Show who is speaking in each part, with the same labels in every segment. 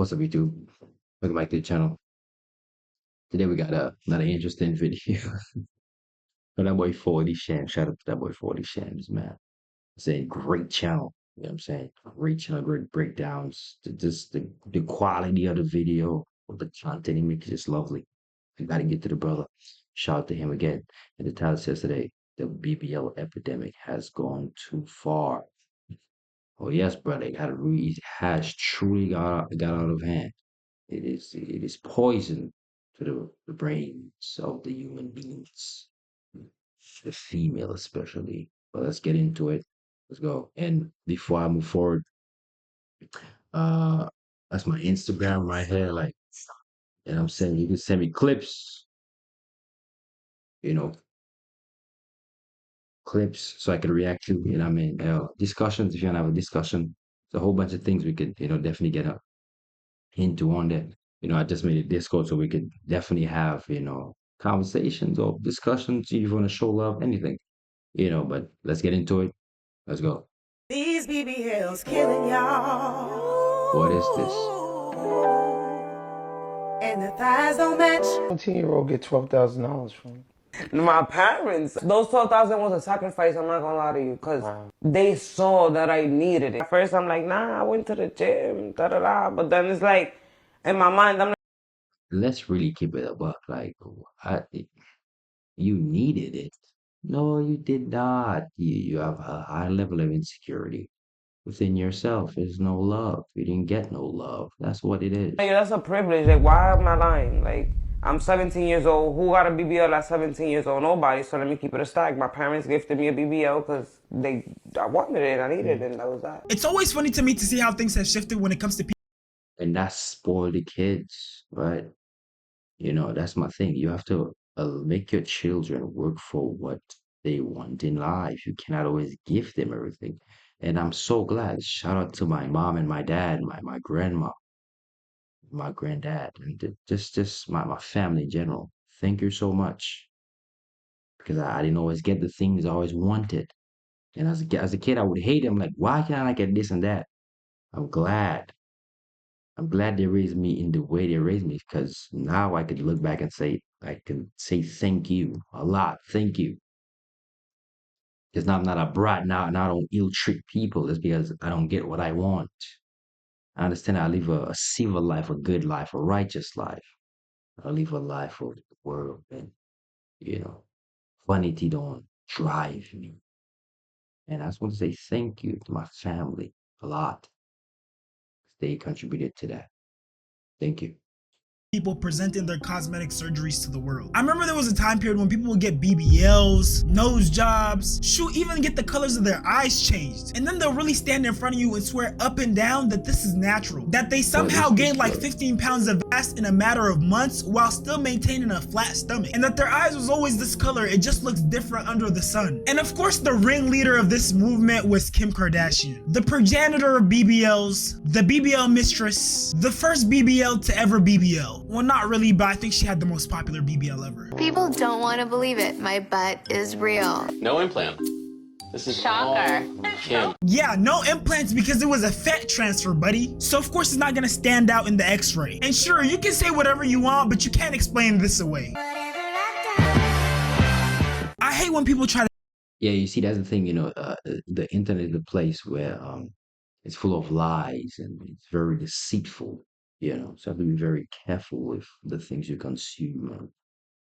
Speaker 1: What's up, YouTube? Welcome back to the channel. Today we got another interesting video. For that boy 40 Shams. Shout out to that boy 40 Shams, man. It's a great channel. You know what I'm saying? Great channel, great breakdowns. Just the quality of the video, the content he makes is just lovely. I gotta get to the brother. Shout out to him again. And the title says today, the BBL epidemic has gone too far. Oh yes, brother, it has truly got out of hand. It is poison to the brains of the human beings, the female especially. But let's get into it. Let's go. And before I move forward, uh, that's my Instagram right here. Like, and I'm saying you can send me clips, you know, clips so I can react to. You know, what I mean, discussions. If you want to have a discussion, there's a whole bunch of things we could, definitely get into on that. I just made a Discord so we could definitely have, conversations or discussions. If you want to show love, anything, but let's get into it. Let's go.
Speaker 2: These BBLs killing y'all.
Speaker 1: What is this?
Speaker 2: And the thighs don't match.
Speaker 3: 17-year-old get $12,000 from.
Speaker 4: My parents, those 12,000 was a sacrifice, I'm not gonna lie to you, because they saw that I needed it. At first, I'm like, nah, I went to the gym, da-da-da, but then it's like, in my mind, I'm like,
Speaker 1: Let's really keep it above. Like, you needed it. No, you did not. You have a high level of insecurity within yourself. There's no love. You didn't get no love. That's what it is.
Speaker 4: that's a privilege, like, why am I lying? Like, I'm 17 years old, who got a BBL at 17 years old? Nobody, so let me keep it a stack. My parents gifted me a BBL because I wanted it, I needed it, and that was that.
Speaker 5: It's always funny to me to see how things have shifted when it comes to people.
Speaker 1: And that's spoil the kids, right? That's my thing. You have to make your children work for what they want in life. You cannot always give them everything. And I'm so glad. Shout out to my mom and my dad, my grandma, my granddad, and just my family in general. Thank you so much. Because I didn't always get the things I always wanted. And as a kid, I would hate them. Like, why can't I get this and that? I'm glad. I'm glad they raised me in the way they raised me because now I could look back and I can say thank you a lot. Thank you. Because now I'm not a brat now and I don't ill treat people just because I don't get what I want. I understand I live a civil life, a good life, a righteous life. I live a life of the world and, vanity don't drive me. And I just want to say thank you to my family a lot. They contributed to that. Thank you.
Speaker 5: People presenting their cosmetic surgeries to the world. I remember there was a time period when people would get BBLs, nose jobs, shoot, even get the colors of their eyes changed. And then they'll really stand in front of you and swear up and down that this is natural. That they somehow gained like 15 pounds of mass in a matter of months while still maintaining a flat stomach. And that their eyes was always this color, it just looks different under the sun. And of course, the ringleader of this movement was Kim Kardashian, the progenitor of BBLs, the BBL mistress, the first BBL to ever BBL. Well, not really, but I think she had the most popular BBL ever.
Speaker 6: People don't want to believe it. My butt is real.
Speaker 7: No implant. This is
Speaker 6: Shocker.
Speaker 7: all Kim.
Speaker 5: Yeah, no implants because it was a fat transfer, buddy. So of course it's not gonna stand out in the x-ray. And sure, you can say whatever you want, but you can't explain this away. I hate when people try to—
Speaker 1: Yeah, you see, that's the thing, the internet is a place where it's full of lies and it's very deceitful, so you have to be very careful with the things you consume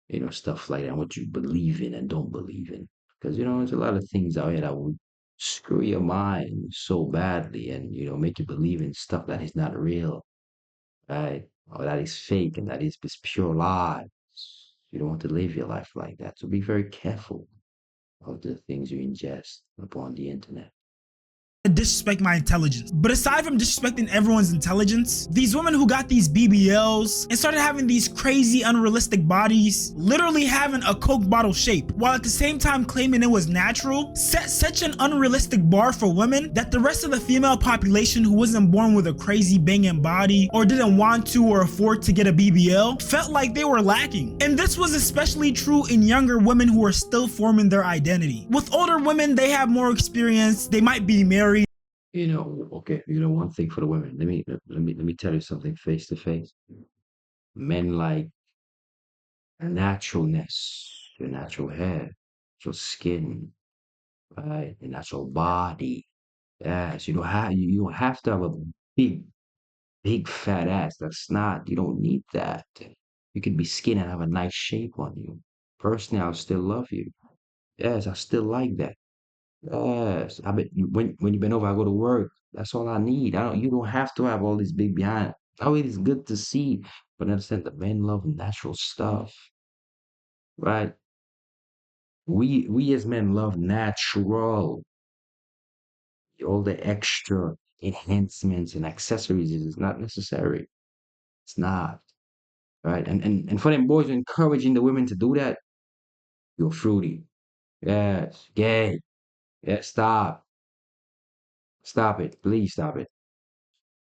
Speaker 1: and, stuff like that, what you believe in and don't believe in. Because, there's a lot of things out here that would screw your mind so badly and, make you believe in stuff that is not real, right? Or that is fake and that is just pure lies. You don't want to live your life like that. So be very careful of the things you ingest upon the internet.
Speaker 5: disrespect my intelligence. But aside from disrespecting everyone's intelligence, these women who got these BBLs and started having these crazy unrealistic bodies, literally having a Coke bottle shape, while at the same time claiming it was natural, set such an unrealistic bar for women that the rest of the female population who wasn't born with a crazy banging body or didn't want to or afford to get a BBL felt like they were lacking. And this was especially true in younger women who are still forming their identity. With older women, they have more experience, they might be married,
Speaker 1: Okay, one thing for the women. Let me tell you something face to face. Men like naturalness, your natural hair, your skin, right? Your natural body. Yes, you don't have to have a big, big fat ass. That's not, you don't need that. You can be skinny and have a nice shape on you. Personally, I'll still love you. Yes, I still like that. Yes, I bet when you bend over, I go to work. That's all I need. You don't have to have all this big behind. Oh, it is good to see, but understand that men love natural stuff, right? We as men love natural. All the extra enhancements and accessories is not necessary. It's not, right? And for them boys encouraging the women to do that, you're fruity. Yes, gay. Yeah, stop it, please stop it.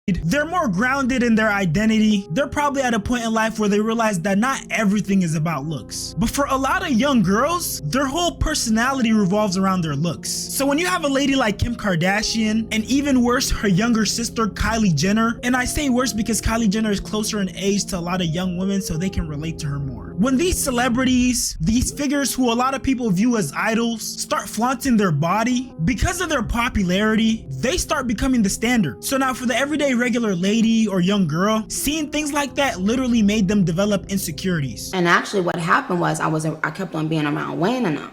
Speaker 5: They're more grounded in their identity. They're probably at a point in life where they realize that not everything is about looks. But for a lot of young girls, their whole personality revolves around their looks. So when you have a lady like Kim Kardashian, and even worse, her younger sister Kylie Jenner, and I say worse because Kylie Jenner is closer in age to a lot of young women, so they can relate to her more. When these celebrities, these figures who a lot of people view as idols, start flaunting their body, because of their popularity, they start becoming the standard. So now for the everyday regular lady or young girl, seeing things like that literally made them develop insecurities.
Speaker 8: And actually what happened was I kept on being around Wayne and them.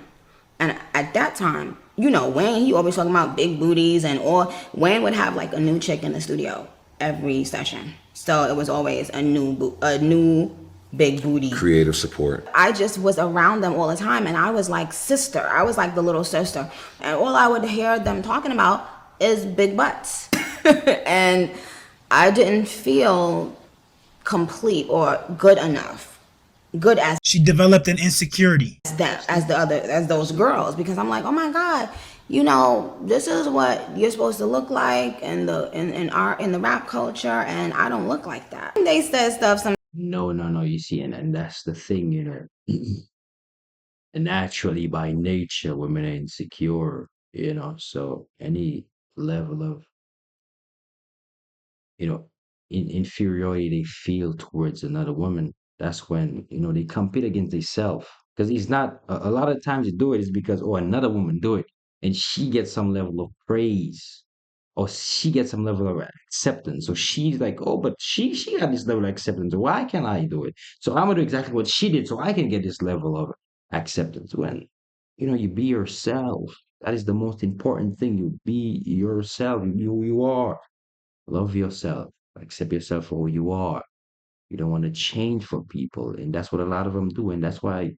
Speaker 8: And at that time, Wayne, he always talking about big booties or Wayne would have like a new chick in the studio every session. So it was always a new big booty.
Speaker 9: Creative support.
Speaker 8: I just was around them all the time and I was like sister. I was like the little sister. And all I would hear them talking about is big butts. And I didn't feel complete or good enough. Good as
Speaker 5: She developed an insecurity.
Speaker 8: as those girls, because I'm like, oh my God, this is what you're supposed to look like in the rap culture, and I don't look like that. They said stuff
Speaker 1: No, you see, and that's the thing, and naturally by nature, women are insecure, so any level of, you know, inferiority they feel towards another woman, that's when, they compete against themselves. Because it's not, a lot of times you do it is because, oh, another woman do it, and she gets some level of praise, or she gets some level of acceptance. So she's like, oh, but she got this level of acceptance. Why can't I do it? So I'm gonna do exactly what she did so I can get this level of acceptance. When, you be yourself. That is the most important thing. You be yourself. You be who you are. Love yourself. Accept yourself for who you are. You don't want to change for people. And that's what a lot of them do. And that's why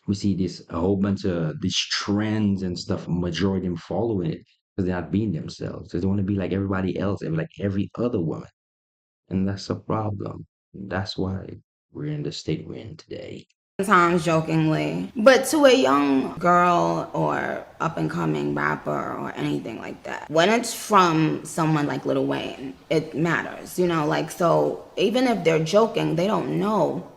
Speaker 1: we see this a whole bunch of these trends and stuff, majority of them following it because they're not being themselves. They want to be like everybody else and like every other woman. And that's a problem. That's why we're in the state we're in today.
Speaker 8: sometimes jokingly, but to a young girl or up and coming rapper or anything like that, when it's from someone like Lil Wayne, it matters, so even if they're joking, they don't know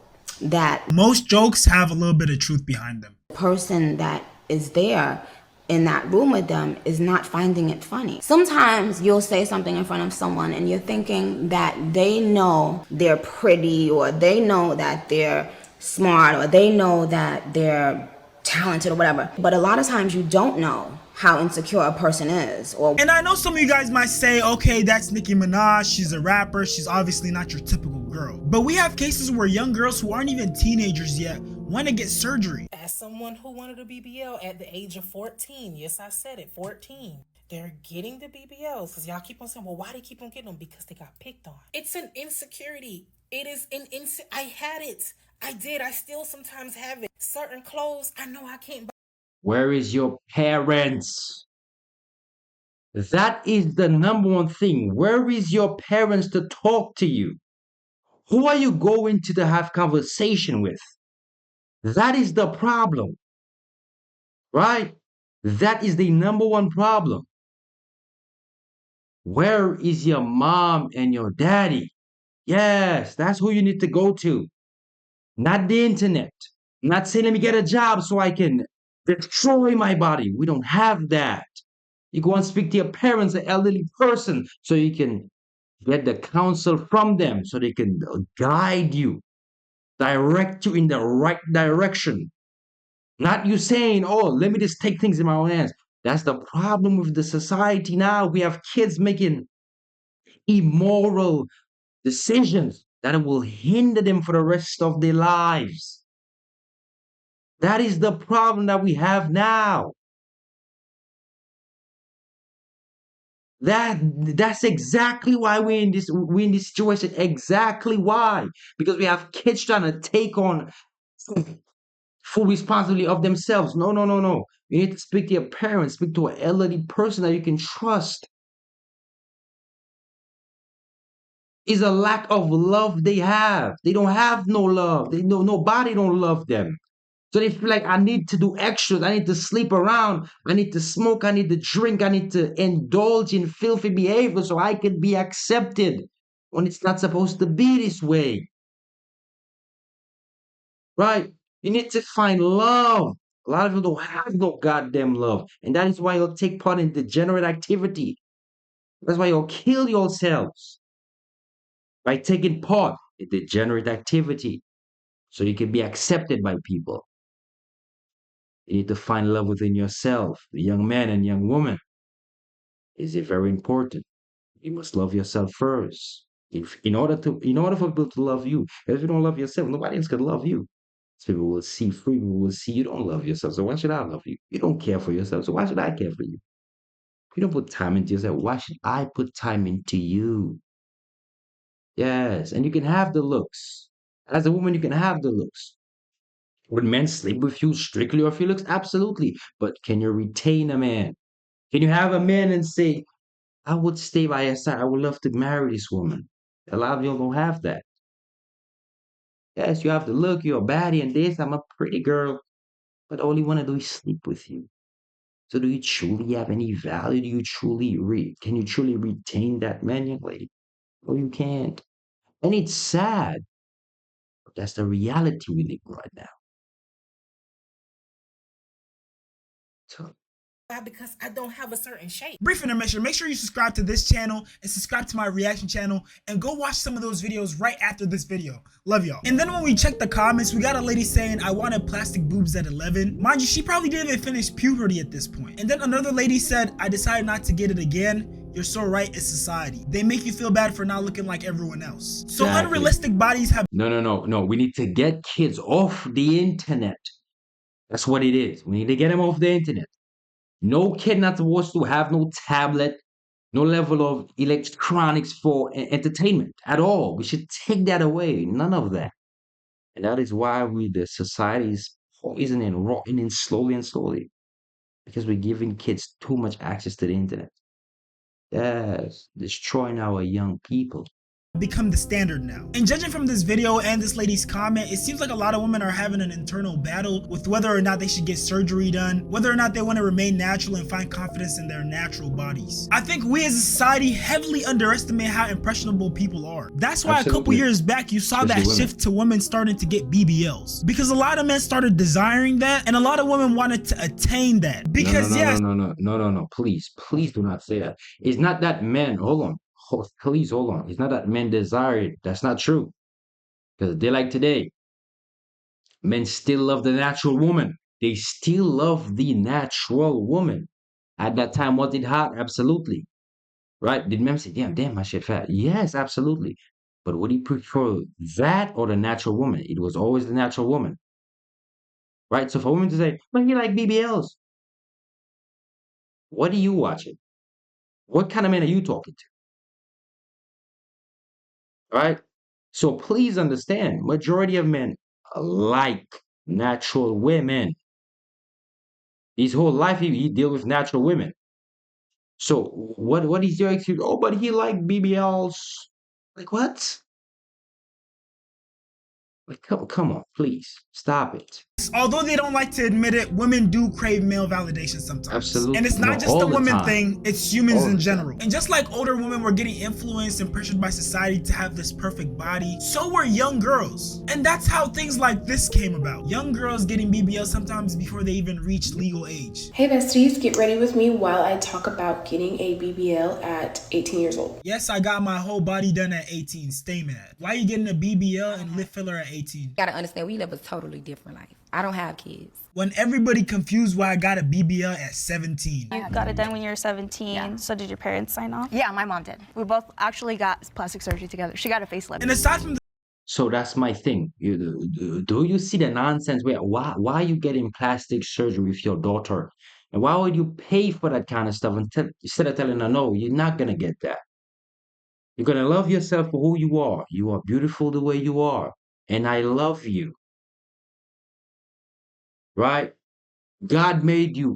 Speaker 8: that
Speaker 5: Most jokes have a little bit of truth behind them.
Speaker 8: the person that is there in that room with them is not finding it funny. Sometimes you'll say something in front of someone and you're thinking that they know they're pretty, or they know that they're smart, or they know that they're talented or whatever. But a lot of times you don't know how insecure a person is.
Speaker 5: And I know some of you guys might say, okay, that's Nicki Minaj, she's a rapper, she's obviously not your typical girl. But we have cases where young girls who aren't even teenagers yet want to get surgery.
Speaker 2: As someone who wanted a BBL at the age of 14, yes, I said it, 14. They're getting the BBLs because y'all keep on saying, well, why they keep on getting them? Because they got picked on. It's an insecurity. It is I had it. I did. I still sometimes have it. Certain clothes, I know I can't buy.
Speaker 1: Where is your parents? That is the number one thing. Where is your parents to talk to you? Who are you going to have conversation with? That is the problem, right? That is the number one problem. Where is your mom and your daddy? Yes, that's who you need to go to. Not the internet. Not saying, let me get a job so I can destroy my body. We don't have that. You go and speak to your parents, an elderly person, so you can get the counsel from them, so they can guide you, direct you in the right direction. Not you saying, oh, let me just take things in my own hands. That's the problem with the society now. We have kids making immoral decisions that will hinder them for the rest of their lives. That is the problem that we have now. That's exactly why we're in this situation. Exactly why. Because we have kids trying to take on full responsibility of themselves. No, no, no, no. You need to speak to your parents, speak to an elderly person that you can trust. Is a lack of love they have. They don't have no love. They know nobody don't love them. So they feel like I need to do extras. I need to sleep around. I need to smoke. I need to drink. I need to indulge in filthy behavior so I can be accepted when it's not supposed to be this way. Right? You need to find love. A lot of you don't have no goddamn love. And that is why you'll take part in degenerate activity. That's why you'll kill yourselves by taking part in degenerate activity so you can be accepted by people. You need to find love within yourself, the young man and young woman. Is it very important? You must love yourself first. If in order for people to love you, if you don't love yourself, nobody else can love you. So people will see free, people will see you don't love yourself. So why should I love you? You don't care for yourself. So why should I care for you? You don't put time into yourself. Why should I put time into you? Yes, and you can have the looks. As a woman, you can have the looks. Would men sleep with you strictly off your looks? Absolutely. But can you retain a man? Can you have a man and say, I would stay by your side. I would love to marry this woman. A lot of y'all don't have that. Yes, you have to look, you're a baddie and this, I'm a pretty girl, but all you want to do is sleep with you. So do you truly have any value? Do you truly can you truly retain that man, young lady? No, you can't. And it's sad, but that's the reality we live in right now. So
Speaker 2: because I don't have a certain shape.
Speaker 5: Brief intermission. Make sure you subscribe to this channel and subscribe to my reaction channel and go watch some of those videos right after this video. Love y'all. And then when we check the comments, we got a lady saying, I wanted plastic boobs at 11. Mind you, she probably didn't even finish puberty at this point. And then another lady said, I decided not to get it again. You're so right, it's society. They make you feel bad for not looking like everyone else. So
Speaker 1: exactly.
Speaker 5: Unrealistic bodies have—
Speaker 1: No. We need to get kids off the internet. That's what it is. We need to get them off the internet. No kid not supposed to have no tablet, no level of electronics for entertainment at all. We should take that away. None of that. And that is why the society is poisoning and rotting slowly and slowly. Because we're giving kids too much access to the internet. Yes, destroying our young people.
Speaker 5: become the standard now. And judging from this video and this lady's comment, it seems like a lot of women are having an internal battle with whether or not they should get surgery done, whether or not they want to remain natural and find confidence in their natural bodies. I think we as a society heavily underestimate how impressionable people are. That's why
Speaker 1: Absolutely.
Speaker 5: a couple years back you saw
Speaker 1: Especially
Speaker 5: that
Speaker 1: women.
Speaker 5: shift to women starting to get BBLs, because a lot of men started desiring that and a lot of women wanted to attain that. Because
Speaker 1: No. Please do not say that. It's not that men, hold on. Please hold on. It's not that men desire it. That's not true. Because they like today, men still love the natural woman. They still love the natural woman. At that time, was it hot? Absolutely. Right? Did men say, damn, my shit fat? Yes, absolutely. But would he prefer that or the natural woman? It was always the natural woman. Right? So for women to say, but you like BBLs. What are you watching? What kind of men are you talking to? Right? So please understand, majority of men like natural women. His whole life he deal with natural women. So what is your excuse? Oh, but he like BBLs. Like what? Like come on, please stop it.
Speaker 5: Although they don't like to admit it, women do crave male validation sometimes.
Speaker 1: Absolutely.
Speaker 5: And it's not
Speaker 1: No,
Speaker 5: just
Speaker 1: all
Speaker 5: a
Speaker 1: the
Speaker 5: women
Speaker 1: time.
Speaker 5: thing, it's humans
Speaker 1: All
Speaker 5: in
Speaker 1: the
Speaker 5: general.
Speaker 1: time.
Speaker 5: And just like older women were getting influenced and pressured by society to have this perfect body, so were young girls. And that's how things like this came about. Young girls getting BBL sometimes before they even reach legal age.
Speaker 9: Hey besties, get ready with me while I talk about getting a BBL at 18 years old.
Speaker 5: Yes, I got my whole body done at 18. Stay mad. Why are you getting a BBL and lip filler at 18?
Speaker 10: You gotta understand, we live a totally different life. I don't have kids.
Speaker 5: When everybody confused why I got a BBL at 17.
Speaker 11: You got it done when you were 17, so did your parents sign off?
Speaker 12: Yeah, my mom did. We both actually got plastic surgery together. She got a facelift.
Speaker 5: And aside from
Speaker 1: So that's my thing. Do you see the nonsense? Why are you getting plastic surgery with your daughter? And why would you pay for that kind of stuff instead of telling her, no, you're not going to get that. You're going to love yourself for who you are. You are beautiful the way you are. And I love you. Right? God made you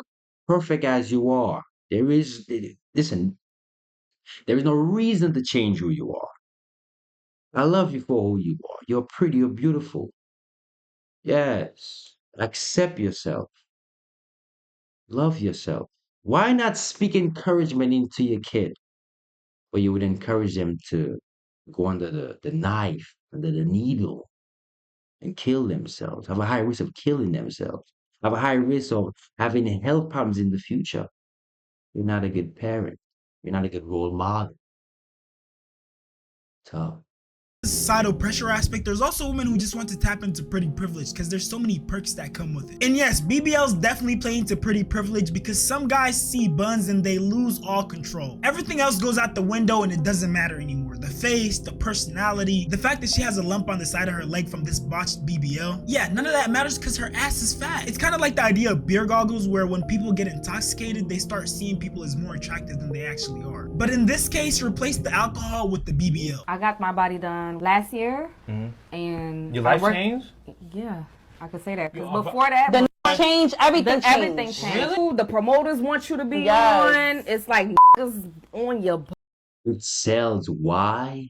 Speaker 1: perfect as you are. Listen, there is no reason to change who you are. I love you for who you are. You're pretty, you're beautiful. Yes. Accept yourself. Love yourself. Why not speak encouragement into your kid? Where you would encourage them to go under the knife, under the needle, and kill themselves, have a high risk of killing themselves, have a high risk of having health problems in the future. You're not a good parent. You're not a good role model. Tough.
Speaker 5: societal pressure aspect, there's also women who just want to tap into pretty privilege because there's so many perks that come with it. And yes, BBLs definitely play into pretty privilege because some guys see buns and they lose all control. Everything else goes out the window and it doesn't matter anymore. The face, the personality, the fact that she has a lump on the side of her leg from this botched BBL. Yeah, none of that matters because her ass is fat. It's kind of like the idea of beer goggles where when people get intoxicated, they start seeing people as more attractive than they actually are. But in this case, replace the alcohol with the BBL.
Speaker 13: I got my body done last year, and
Speaker 3: your life changed?
Speaker 13: Yeah, I could say that because before that,
Speaker 4: the change, everything changed.
Speaker 13: Everything changed.
Speaker 4: Really?
Speaker 13: The promoters want you to be
Speaker 4: Yes.
Speaker 13: on. It's like niggas on your butt.
Speaker 1: It sells. Why?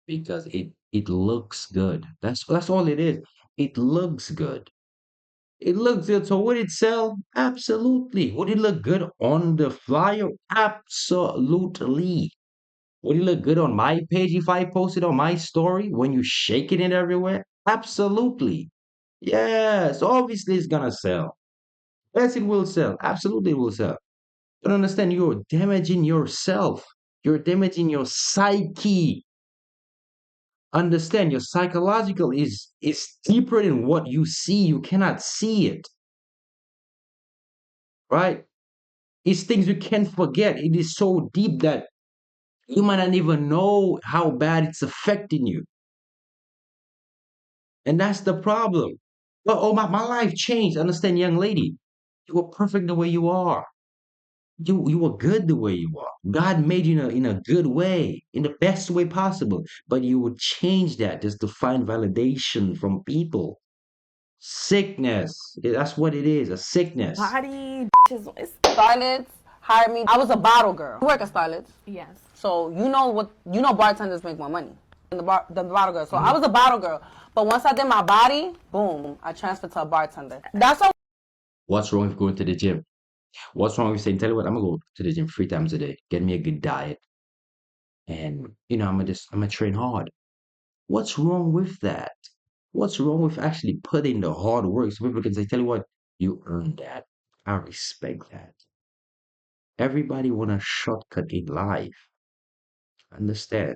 Speaker 1: Because it looks good. That's all it is. It looks good. It looks good. So would it sell? Absolutely. Would it look good on the flyer? Absolutely. Would it look good on my page if I posted on my story when you shaking it everywhere? Absolutely. Yes, obviously it's gonna sell. Yes, it will sell. Absolutely it will sell. Don't understand, you're damaging yourself. You're damaging your psyche. Understand, your psychological is deeper than what you see. You cannot see it. Right? It's things you can't forget. It is so deep that you might not even know how bad it's affecting you. And that's the problem. But oh, my life changed. Understand, young lady, you were perfect the way you are. You were good the way you are. God made you in a good way, in the best way possible. But you would change that just to find validation from people. Sickness. That's what it is, a sickness.
Speaker 4: Body, it's Starlets hired me. I was a bottle girl. You work at Starlets?
Speaker 13: Yes.
Speaker 4: So you know bartenders make more money than the bottle girl. So I was a bottle girl. But once I did my body, boom, I transferred to a bartender. That's all.
Speaker 1: What's wrong with going to the gym? What's wrong with saying, tell you what, I'm gonna go to the gym 3 times a day, get me a good diet, and I'm gonna train hard. What's wrong with that? What's wrong with actually putting the hard work so people can say, tell you what, you earned that. I respect that. Everybody want a shortcut in life. Understand?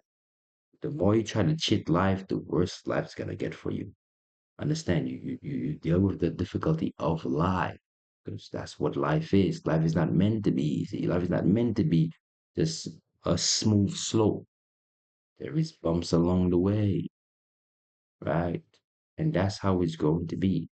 Speaker 1: The more you try to cheat life, the worse life's gonna get for you. Understand? You deal with the difficulty of life because that's what life is. Life is not meant to be easy. Life is not meant to be just a smooth slope. There is bumps along the way, right? And that's how it's going to be.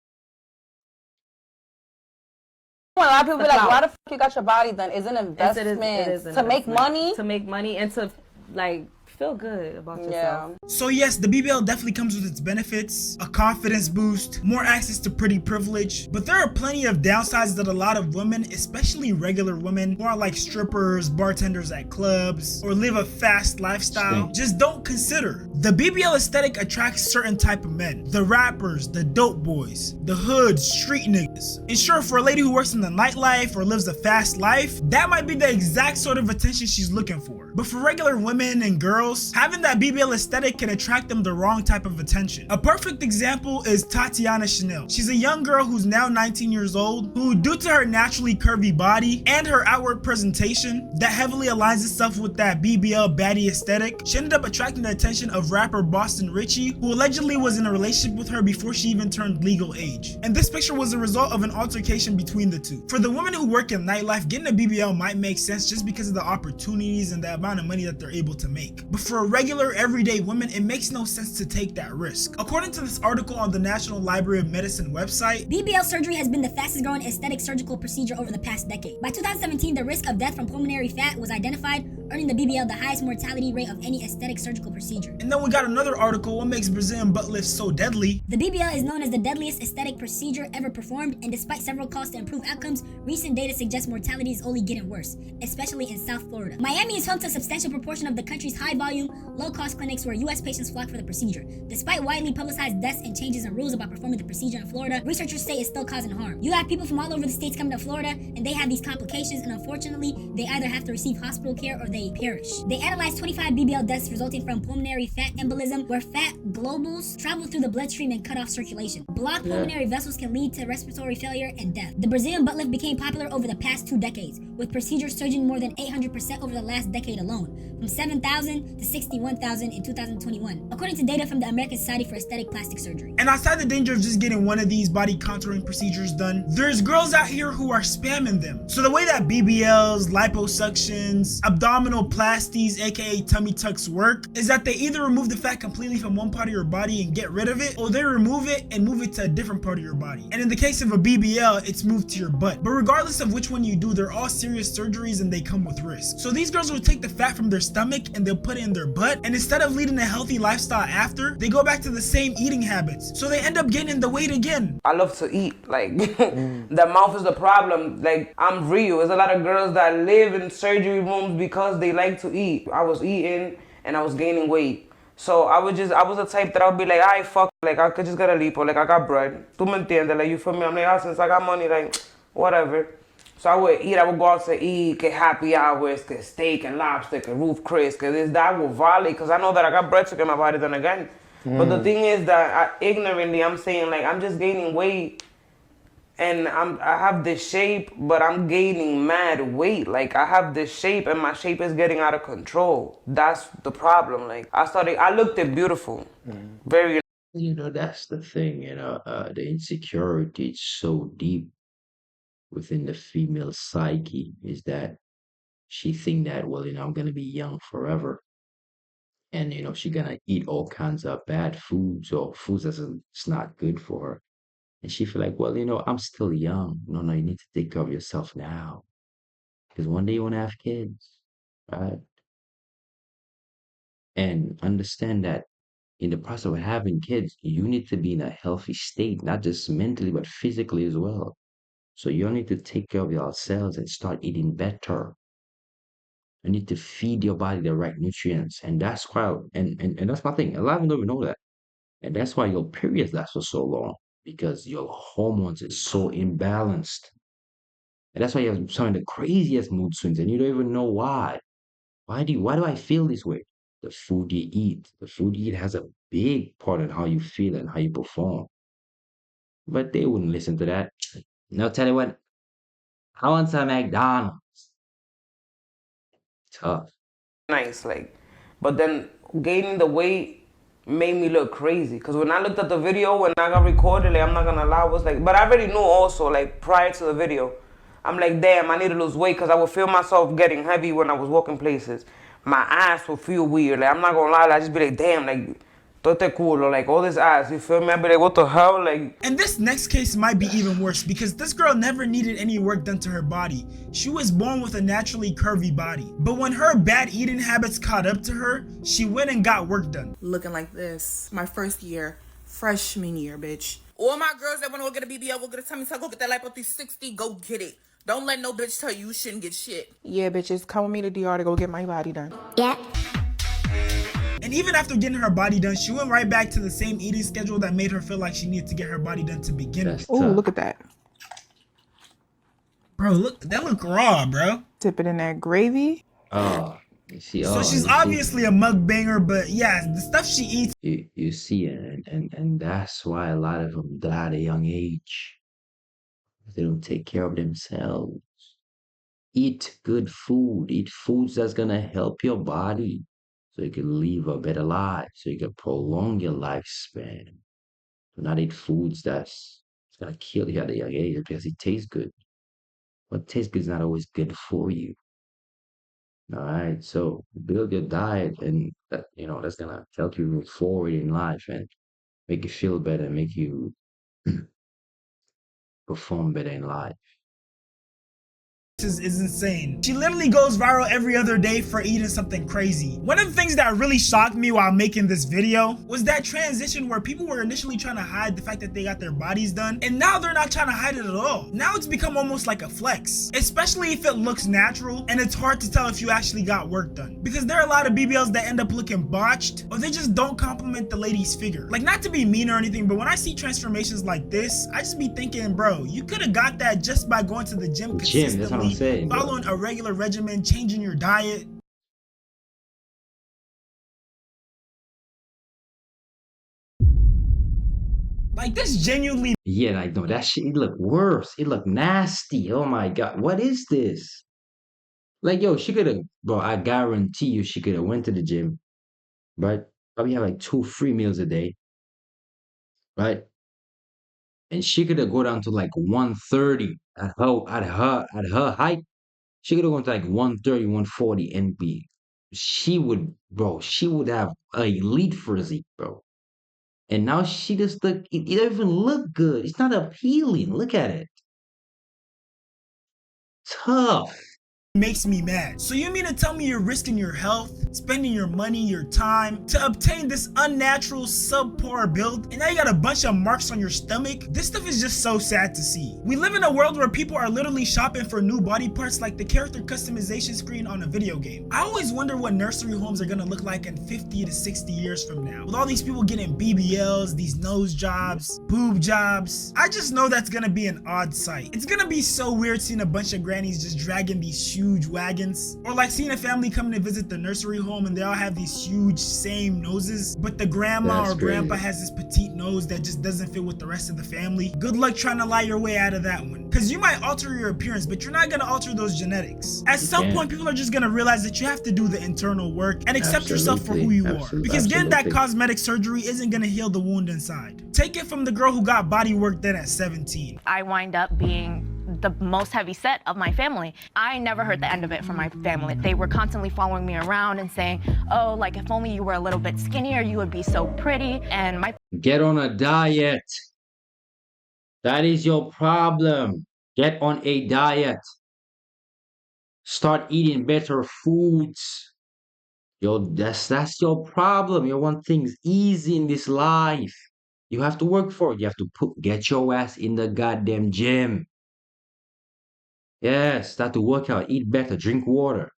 Speaker 4: A lot of people be like, why the fuck you got your body done? It's an investment
Speaker 13: It is
Speaker 4: to make money.
Speaker 13: To make money and to like Feel good about yourself.
Speaker 5: So yes, the BBL definitely comes with its benefits, a confidence boost, more access to pretty privilege, but there are plenty of downsides that a lot of women, especially regular women who are like strippers, bartenders at clubs, or live a fast lifestyle, just don't consider. The BBL aesthetic attracts certain type of men. The rappers, the dope boys, the hood, street niggas. And sure, for a lady who works in the nightlife or lives a fast life, that might be the exact sort of attention she's looking for. But for regular women and girls, having that BBL aesthetic can attract them the wrong type of attention. A perfect example is Tatiana Chanel. She's a young girl who's now 19 years old, who due to her naturally curvy body and her outward presentation that heavily aligns itself with that BBL baddie aesthetic, she ended up attracting the attention of rapper Boston Richie, who allegedly was in a relationship with her before she even turned legal age. And this picture was a result of an altercation between the two. For the women who work in nightlife, getting a BBL might make sense just because of the opportunities and the amount of money that they're able to make. But for regular everyday women, it makes no sense to take that risk. According to this article on the National Library of Medicine website,
Speaker 14: BBL surgery has been the fastest growing aesthetic surgical procedure over the past decade. By 2017, the risk of death from pulmonary fat was identified, earning the BBL the highest mortality rate of any aesthetic surgical procedure.
Speaker 5: And then we got another article, what makes Brazilian butt lifts so deadly?
Speaker 14: The BBL is known as the deadliest aesthetic procedure ever performed, and despite several calls to improve outcomes, recent data suggests mortality is only getting worse, especially in South Florida. Miami is home to a substantial proportion of the country's high-volume, low-cost clinics where U.S. patients flock for the procedure. Despite widely publicized deaths and changes in rules about performing the procedure in Florida, researchers say it's still causing harm. You have people from all over the states coming to Florida, and they have these complications, and unfortunately, they either have to receive hospital care or they perish. They analyzed 25 BBL deaths resulting from pulmonary fat embolism, where fat globules travel through the bloodstream and cut off circulation. Blocked pulmonary vessels can lead to respiratory failure and death. The Brazilian butt lift became popular over the past 2 decades, with procedures surging more than 800% over the last decade alone, from 7,000 to 61,000 in 2021, according to data from the American Society for Aesthetic Plastic Surgery.
Speaker 5: And outside the danger of just getting one of these body contouring procedures done, there's girls out here who are spamming them. So the way that BBLs, liposuctions, abdominal plasties, aka tummy tucks work, is that they either remove the fat completely from one part of your body and get rid of it, or they remove it and move it to a different part of your body. And in the case of a BBL, it's moved to your butt. But regardless of which one you do, they're all serious surgeries and they come with risks. So these girls will take the fat from their stomach and they'll put it in their butt, and instead of leading a healthy lifestyle after, they go back to the same eating habits. So they end up gaining the weight again.
Speaker 4: I love to eat. Like, the mouth is the problem. Like, I'm real. There's a lot of girls that live in surgery rooms because they like to eat. I was eating and I was gaining weight. So I was the type that I would be like, I fuck, like, I could just get a lipo, like, I got bread. Tu me entiendes? Like, you feel me? I'm like, since I got money, like, whatever. So I would eat, I would go out to eat, get happy hours, get steak and lobster, get roof Chris, get this, that, with volley, because I know that I got bread to get my body done again. But the thing is that ignorantly, I'm saying, like, I'm just gaining weight, and I have this shape, but I'm gaining mad weight. Like, I have this shape, and my shape is getting out of control. That's the problem. Like, I looked it beautiful. Very.
Speaker 1: You know, that's the thing, the insecurity is so deep within the female psyche, is that she think that, well, I'm gonna be young forever. And she gonna eat all kinds of bad foods or foods it's not good for her. And she feel like, well, I'm still young. No, you need to take care of yourself now. Because one day you wanna have kids, right? And understand that in the process of having kids, you need to be in a healthy state, not just mentally, but physically as well. So you need to take care of yourselves and start eating better. You need to feed your body the right nutrients. And that's why, and that's my thing. A lot of them don't even know that. And that's why your periods last for so long, because your hormones is so imbalanced. And that's why you have some of the craziest mood swings and you don't even know why. Why do I feel this way? The food you eat. The food you eat has a big part in how you feel and how you perform. But they wouldn't listen to that. Now tell you what, I want some McDonald's. Tough.
Speaker 4: Nice, like, but then gaining the weight made me look crazy. Because when I looked at the video, when I got recorded, like, I'm not gonna lie, I was like, but I already knew also, like, prior to the video, I'm like, damn, I need to lose weight, because I would feel myself getting heavy when I was walking places. My ass would feel weird. Like, I'm not gonna lie, I just be like, damn, like, Tote culo, like all this ass, you feel me? I be like, what the hell? Like.
Speaker 5: And this next case might be even worse because this girl never needed any work done to her body. She was born with a naturally curvy body. But when her bad eating habits caught up to her, she went and got work done.
Speaker 2: Looking like this, my first year, freshman year, bitch. All my girls that want to go get a BBL, go get a tummy tuck, go get that lipo 360, go get it. Don't let no bitch tell you shouldn't get shit.
Speaker 13: Yeah, bitches, come with me to DR to go get my body done.
Speaker 14: Yeah.
Speaker 5: And even after getting her body done, she went right back to the same eating schedule that made her feel like she needed to get her body done to begin with.
Speaker 13: Ooh, look at that.
Speaker 5: Bro, look, that look raw, bro.
Speaker 13: Dip it in that gravy.
Speaker 1: Oh, you see.
Speaker 5: So she's obviously a mukbanger, but yeah, the stuff she eats.
Speaker 1: You see, and that's why a lot of them die at a young age. They don't take care of themselves. Eat good food. Eat foods that's gonna help your body, so you can live a better life, so you can prolong your lifespan. Do not eat foods that's gonna kill you at a young age because it tastes good. What tastes good is not always good for you. All right, so build your diet, and that that's gonna help you move forward in life and make you feel better, make you perform better in life.
Speaker 5: Is insane. She literally goes viral every other day for eating something crazy. One of the things that really shocked me while making this video was that transition where people were initially trying to hide the fact that they got their bodies done, and now they're not trying to hide it at all. Now it's become almost like a flex, especially if it looks natural, and it's hard to tell if you actually got work done. Because there are a lot of BBLs that end up looking botched, or they just don't compliment the lady's figure. Like, not to be mean or anything, but when I see transformations like this, I just be thinking, bro, you could have got that just by going to the gym consistently, following a regular regimen, changing your diet. Like, this genuinely.
Speaker 1: Yeah, like, no, that shit, it looked worse. It looked nasty. Oh my God, what is this? Like, yo, she could have, bro, I guarantee you she could have went to the gym, right? Probably have like 2 free meals a day, right? And she could have go down to like 130 at her height. She could have gone to like 130, 140 NB. She would have a elite physique, bro. And now she just look, it don't even look good. It's not appealing. Look at it. Tough.
Speaker 5: Makes me mad. So you mean to tell me you're risking your health, spending your money, your time to obtain this unnatural subpar build, and now you got a bunch of marks on your stomach? This stuff is just so sad to see. We live in a world where people are literally shopping for new body parts like the character customization screen on a video game. I always wonder what nursery homes are gonna look like in 50 to 60 years from now, with all these people getting BBLs, these nose jobs, boob jobs. I just know that's gonna be an odd sight. It's gonna be so weird seeing a bunch of grannies just dragging these huge wagons, or like seeing a family coming to visit the nursery home and they all have these huge same noses, but the grandma or grandpa has this petite nose that just doesn't fit with the rest of the family. Good luck trying to lie your way out of that one, because you might alter your appearance, but you're not going to alter those genetics. At some point, people are just going to realize that you have to do the internal work and accept yourself for who you are, because getting that cosmetic surgery isn't going to heal the wound inside. Take it from the girl who got body work done at 17.
Speaker 15: I wind up being the most heavy set of my family. I never heard the end of it from my family. They were constantly following me around and saying, oh, like if only you were a little bit skinnier, you would be so pretty. And my
Speaker 1: get on a diet. That is your problem. Get on a diet. Start eating better foods. Yo, that's your problem. You want things easy in this life. You have to work for it. You have to get your ass in the goddamn gym. Yeah, start to work out, eat better, drink water.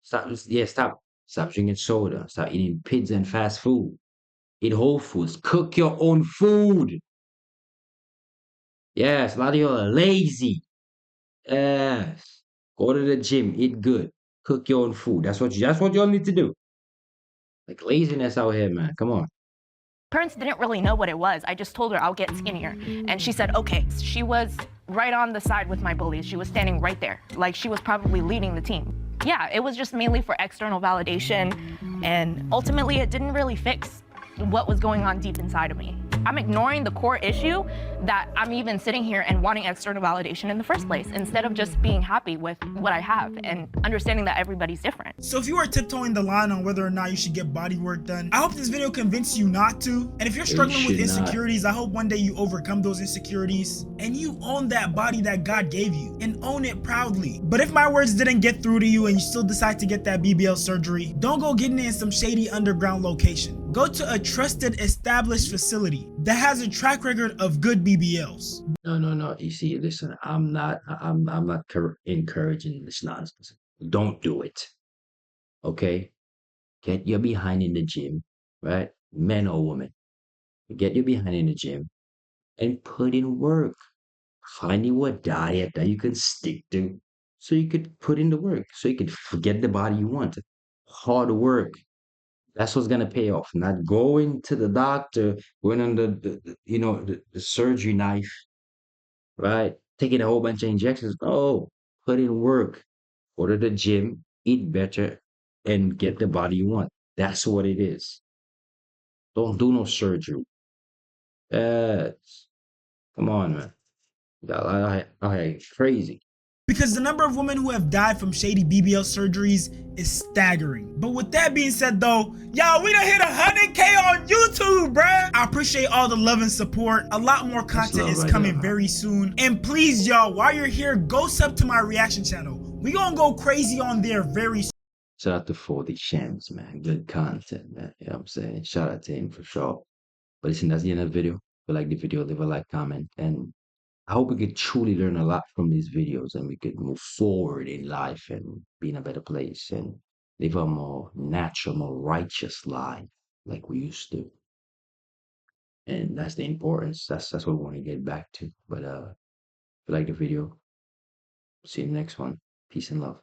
Speaker 1: Stop drinking soda. Stop eating pizza and fast food. Eat whole foods. Cook your own food. Yes, a lot of you are lazy. Yes. Go to the gym, eat good, cook your own food. That's what y'all need to do. Like laziness out here, man. Come on.
Speaker 15: parents didn't really know what it was. I just told her I'll get skinnier. And she said, okay. She was right on the side with my bullies. She was standing right there. Like she was probably leading the team. Yeah, it was just mainly for external validation. And ultimately it didn't really fix what was going on deep inside of me. I'm ignoring the core issue that I'm even sitting here and wanting external validation in the first place, instead of just being happy with what I have and understanding that everybody's different.
Speaker 5: So if you are tiptoeing the line on whether or not you should get body work done, I hope this video convinced you not to. And if you're struggling with insecurities, I hope one day you overcome those insecurities and you own that body that God gave you and own it proudly. But if my words didn't get through to you and you still decide to get that BBL surgery, don't go getting it in some shady underground location. Go to a trusted, established facility that has a track record of good BBLs.
Speaker 1: No. You see, listen, I'm not encouraging this nonsense. Don't do it. Okay? Get your behind in the gym, right? Men or women. Get your behind in the gym and put in work. Finding what diet that you can stick to so you could put in the work, so you could get the body you want. Hard work. That's what's gonna pay off. Not going to the doctor, going on the surgery knife, right? Taking a whole bunch of injections. No, put in work. Go to the gym, eat better, and get the body you want. That's what it is. Don't do no surgery. That's come on, man. I crazy.
Speaker 5: Because the number of women who have died from shady BBL surgeries is staggering. But with that being said though, y'all, we done hit 100K on YouTube, bruh. I appreciate all the love and support. A lot more content is coming very soon. And please, y'all, while you're here, go sub to my reaction channel. We gonna go crazy on there very soon.
Speaker 1: Shout out to 40 Shams, man. Good content, man. You know what I'm saying? Shout out to him for sure. But listen, that's the end of the video. If you like the video, leave a like, comment, and I hope we could truly learn a lot from these videos and we could move forward in life and be in a better place and live a more natural, more righteous life like we used to. And that's the importance. That's what we want to get back to. But if you like the video, see you in the next one. Peace and love.